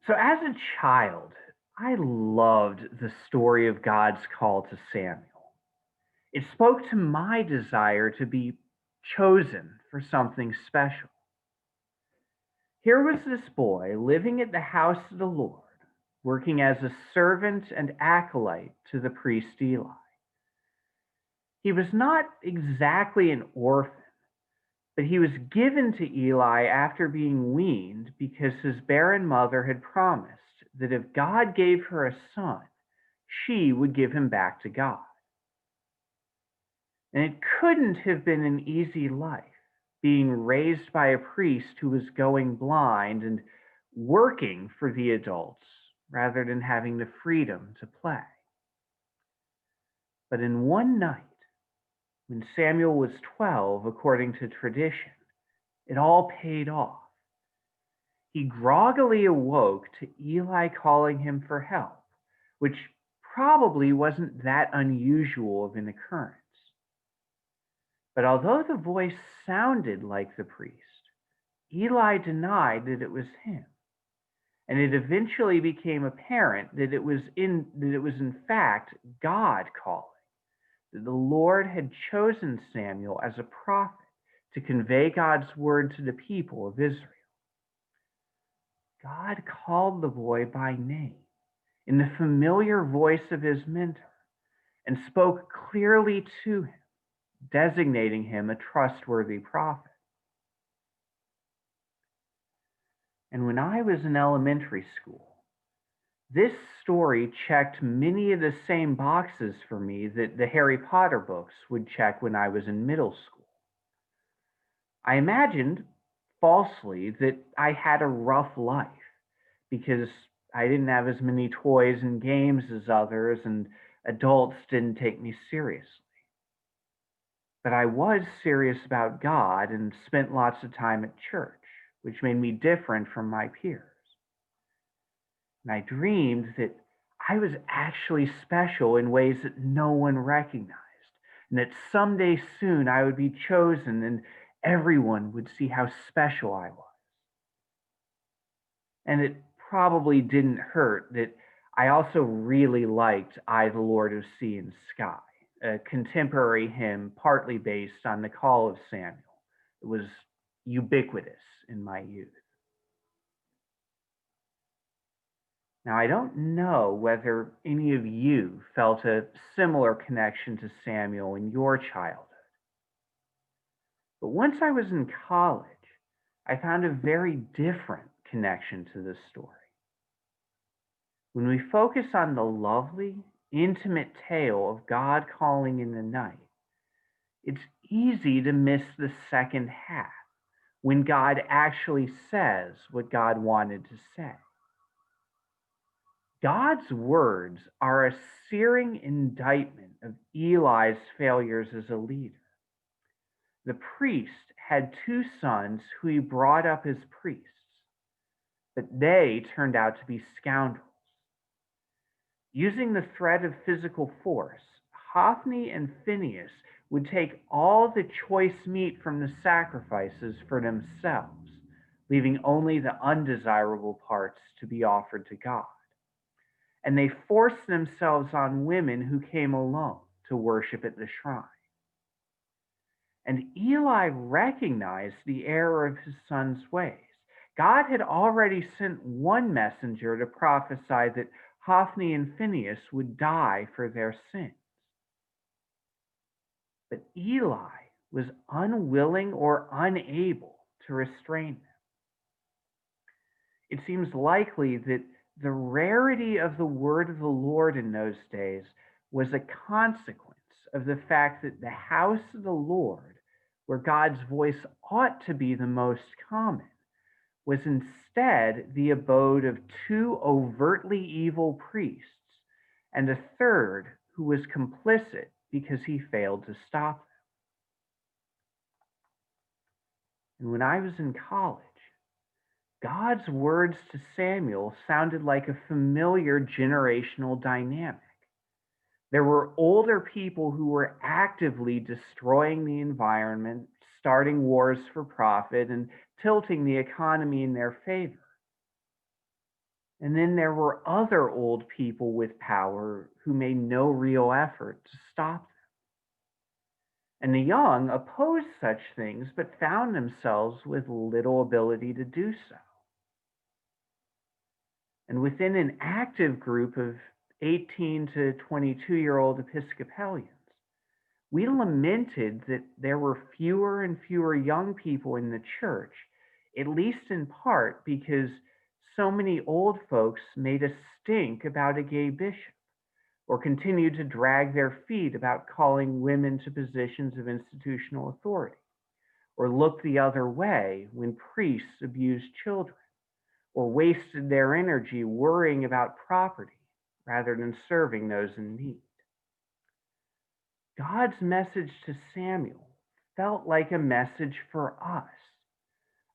So, as a child, I loved the story of God's call to Samuel. It spoke to my desire to be chosen for something special. Here was this boy living at the house of the Lord, working as a servant and acolyte to the priest Eli. He was not exactly an orphan, but he was given to Eli after being weaned because his barren mother had promised that if God gave her a son, she would give him back to God. And it couldn't have been an easy life, being raised by a priest who was going blind and working for the adults rather than having the freedom to play. But in one night, when Samuel was 12, according to tradition, it all paid off. He groggily awoke to Eli calling him for help, which probably wasn't that unusual of an occurrence. But although the voice sounded like the priest, Eli denied that it was him, and it eventually became apparent that it was in fact God calling, that the Lord had chosen Samuel as a prophet to convey God's word to the people of Israel. God called the boy by name in the familiar voice of his mentor and spoke clearly to him, designating him a trustworthy prophet. And when I was in elementary school, this story checked many of the same boxes for me that the Harry Potter books would check when I was in middle school. I imagined, falsely, that I had a rough life because I didn't have as many toys and games as others, and adults didn't take me seriously. But I was serious about God and spent lots of time at church, which made me different from my peers. And I dreamed that I was actually special in ways that no one recognized, and that someday soon I would be chosen and everyone would see how special I was. And it probably didn't hurt that I also really liked I, the Lord of Sea and Sky, a contemporary hymn partly based on the call of Samuel. It was ubiquitous in my youth. Now, I don't know whether any of you felt a similar connection to Samuel in your childhood, but once I was in college, I found a very different connection to this story. When we focus on the lovely, intimate tale of God calling in the night, it's easy to miss the second half when God actually says what God wanted to say. God's words are a searing indictment of Eli's failures as a leader. The priest had two sons who he brought up as priests, but they turned out to be scoundrels. Using the threat of physical force, Hophni and Phinehas would take all the choice meat from the sacrifices for themselves, leaving only the undesirable parts to be offered to God. And they forced themselves on women who came alone to worship at the shrine. And Eli recognized the error of his son's ways. God had already sent one messenger to prophesy that Hophni and Phinehas would die for their sins. But Eli was unwilling or unable to restrain them. It seems likely that the rarity of the word of the Lord in those days was a consequence of the fact that the house of the Lord, where God's voice ought to be the most common, was instead the abode of two overtly evil priests and a third who was complicit because he failed to stop them. And when I was in college, God's words to Samuel sounded like a familiar generational dynamic. There were older people who were actively destroying the environment, starting wars for profit, and tilting the economy in their favor. And then there were other old people with power who made no real effort to stop them. And the young opposed such things, but found themselves with little ability to do so. And within an active group of 18 to 22-year-old Episcopalians, we lamented that there were fewer and fewer young people in the church, at least in part because so many old folks made a stink about a gay bishop, or continued to drag their feet about calling women to positions of institutional authority, or looked the other way when priests abused children, or wasted their energy worrying about property rather than serving those in need. God's message to Samuel felt like a message for us,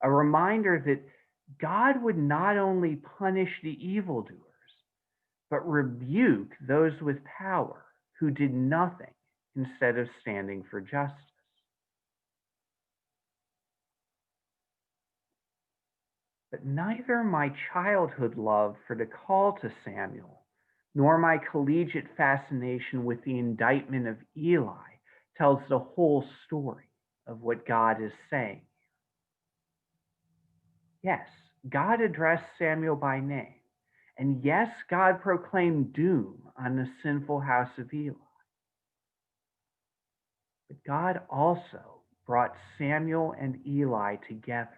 a reminder that God would not only punish the evildoers, but rebuke those with power who did nothing instead of standing for justice. But neither my childhood love for the call to Samuel, nor my collegiate fascination with the indictment of Eli tells the whole story of what God is saying. Yes, God addressed Samuel by name, and yes, God proclaimed doom on the sinful house of Eli. But God also brought Samuel and Eli together.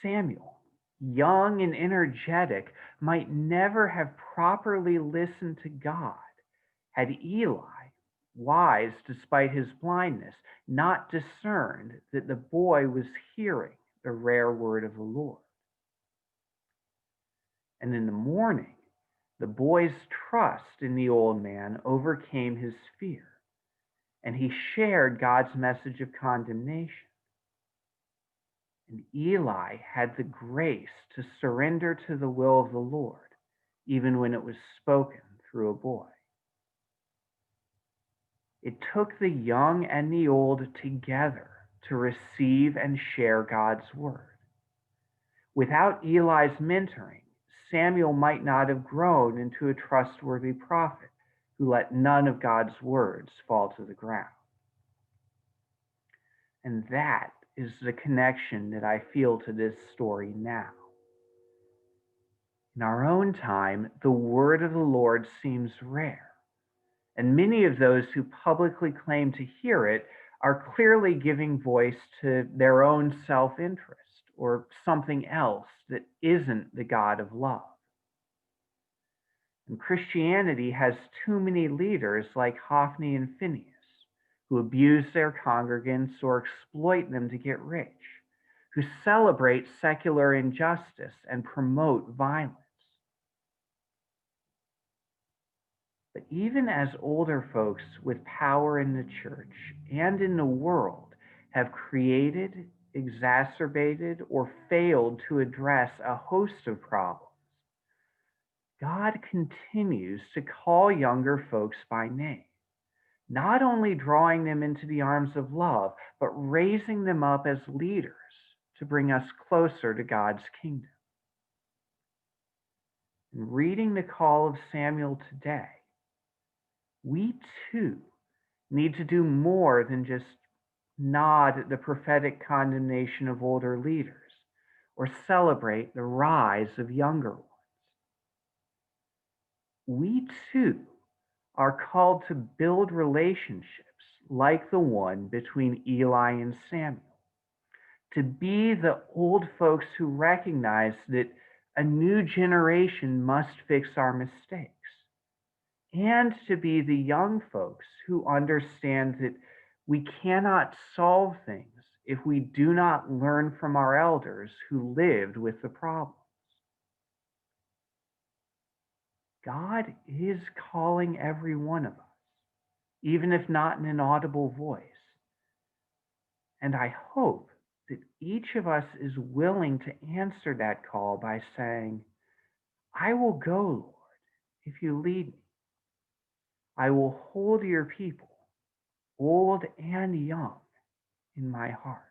Samuel, young and energetic, might never have properly listened to God had Eli, wise despite his blindness, not discerned that the boy was hearing the rare word of the Lord. And in the morning, the boy's trust in the old man overcame his fear, and he shared God's message of condemnation. And Eli had the grace to surrender to the will of the Lord, even when it was spoken through a boy. It took the young and the old together to receive and share God's word. Without Eli's mentoring, Samuel might not have grown into a trustworthy prophet who let none of God's words fall to the ground. And that is the connection that I feel to this story now. In our own time, the word of the Lord seems rare, and many of those who publicly claim to hear it are clearly giving voice to their own self-interest or something else that isn't the God of love. And Christianity has too many leaders like Hophni and Phinehas, who abuse their congregants or exploit them to get rich, who celebrate secular injustice and promote violence. But even as older folks with power in the church and in the world have created, exacerbated, or failed to address a host of problems, God continues to call younger folks by name, not only drawing them into the arms of love, but raising them up as leaders to bring us closer to God's kingdom. In reading the call of Samuel today, we too need to do more than just nod at the prophetic condemnation of older leaders or celebrate the rise of younger ones. We too are called to build relationships like the one between Eli and Samuel, to be the old folks who recognize that a new generation must fix our mistakes, and to be the young folks who understand that we cannot solve things if we do not learn from our elders who lived with the problems. God is calling every one of us, even if not in an audible voice. And I hope that each of us is willing to answer that call by saying, I will go, Lord, if you lead me. I will hold your people, old and young, in my heart.